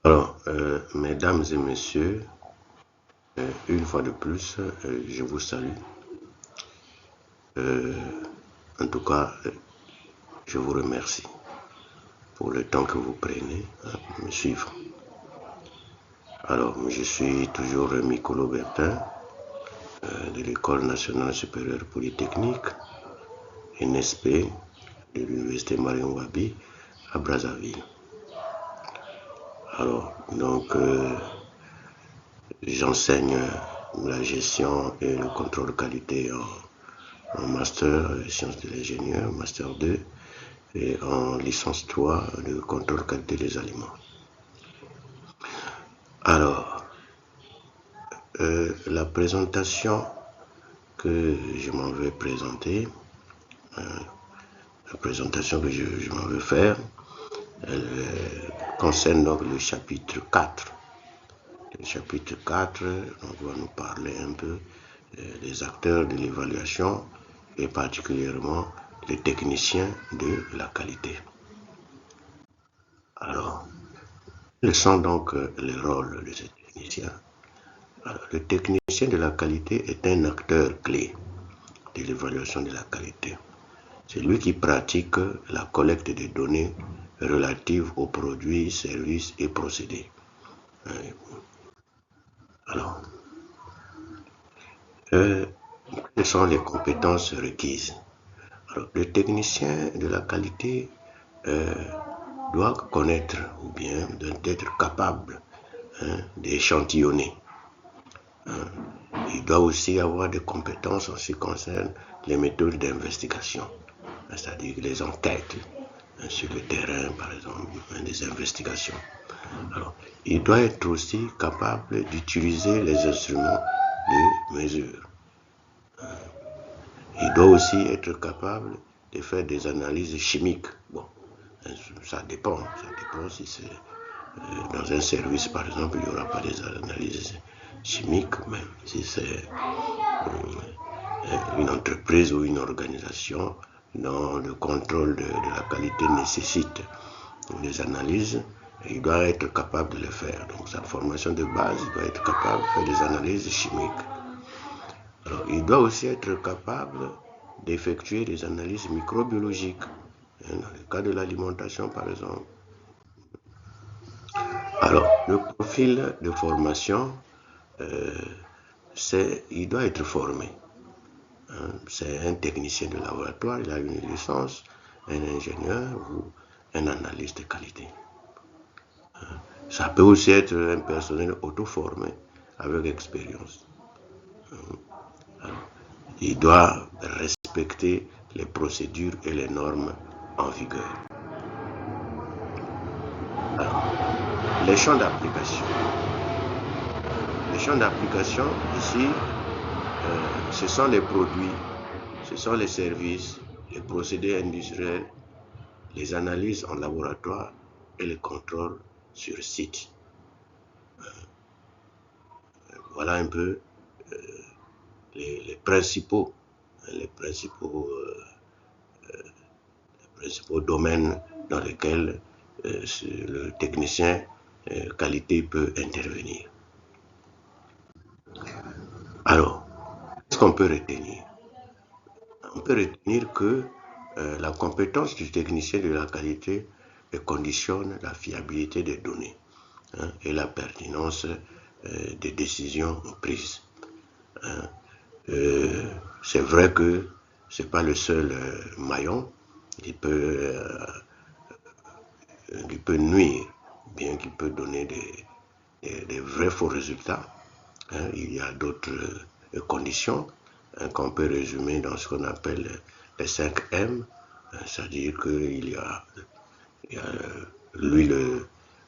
Alors, mesdames et messieurs, une fois de plus, je vous salue. Euh, En tout cas, je vous remercie pour le temps que vous prenez à me suivre. Alors, je suis toujours Mikolo Bertin de l'École nationale supérieure polytechnique, NSP, de l'Université Marion Wabi à Brazzaville. Alors, donc, j'enseigne la gestion et le contrôle de qualité en master sciences de l'ingénieur, master 2, et en licence 3 de contrôle de qualité des aliments. Alors, la présentation que je m'en vais présenter, la présentation que je m'en vais faire, elle concerne donc le chapitre 4. Le chapitre 4, on va nous parler un peu des acteurs de l'évaluation et particulièrement les techniciens de la qualité. Alors, quels sont donc les rôles de ces techniciens? Alors, le technicien de la qualité est un acteur clé de l'évaluation de la qualité. C'est lui qui pratique la collecte des données relatives aux produits, services et procédés. Alors, quelles sont les compétences requises? Alors, le technicien de la qualité doit connaître ou bien d'être capable d'échantillonner. Il doit aussi avoir des compétences en ce qui concerne les méthodes d'investigation, c'est-à-dire les enquêtes sur le terrain, par exemple, des investigations. Alors, il doit être aussi capable d'utiliser les instruments de mesure. Il doit aussi être capable de faire des analyses chimiques. Bon, ça dépend si c'est dans un service, par exemple, il n'y aura pas des analyses chimiques, mais si c'est une entreprise ou une organisation dont le contrôle de la qualité nécessite des analyses, il doit être capable de le faire. Donc sa formation de base, il doit être capable de faire des analyses chimiques. Alors, il doit aussi être capable d'effectuer des analyses microbiologiques, dans le cas de l'alimentation par exemple. Alors, le profil de formation, il doit être formé. C'est un technicien de laboratoire, il a une licence, un ingénieur ou un analyste de qualité. Ça peut aussi être un personnel auto-formé avec expérience. Il doit respecter les procédures et les normes en vigueur. Alors, les champs d'application. Les champs d'application, ici, ce sont les produits, ce sont les services, les procédés industriels, les analyses en laboratoire et les contrôles sur site. Voilà un peu les principaux domaines dans lesquels le technicien qualité peut intervenir. Alors, qu'est-ce qu'on peut retenir? On peut retenir que la compétence du technicien de la qualité conditionne la fiabilité des données et la pertinence des décisions prises. C'est vrai que ce n'est pas le seul maillon qui peut nuire, bien qu'il peut donner des vrais faux résultats. Il y a d'autres conditions qu'on peut résumer dans ce qu'on appelle les 5 M, c'est-à-dire qu'il y a lui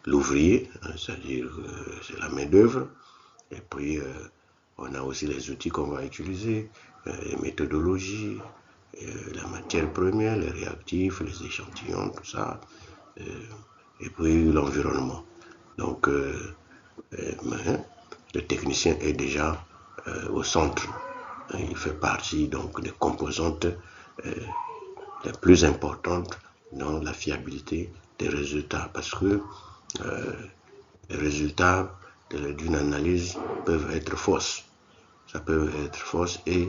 l'ouvrier, c'est-à-dire c'est la main-d'œuvre, et puis on a aussi les outils qu'on va utiliser, les méthodologies, la matière première, les réactifs, les échantillons, tout ça, et puis l'environnement. Donc, le technicien est déjà au centre. Il fait partie donc des composantes les plus importantes dans la fiabilité des résultats, parce que les résultats d'une analyse peuvent être fausses. Ça peut être fausse et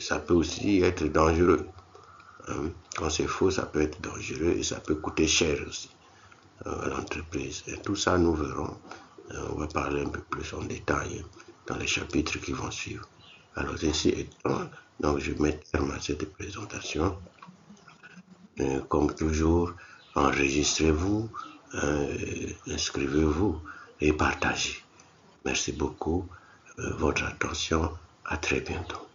ça peut aussi être dangereux. Quand c'est faux, ça peut être dangereux et ça peut coûter cher aussi à l'entreprise. Et tout ça, nous verrons. On va parler un peu plus en détail dans les chapitres qui vont suivre. Alors, ainsi étant, donc je mets terme à cette présentation. Comme toujours, enregistrez-vous, inscrivez-vous et partagez. Merci beaucoup. Votre attention. À très bientôt.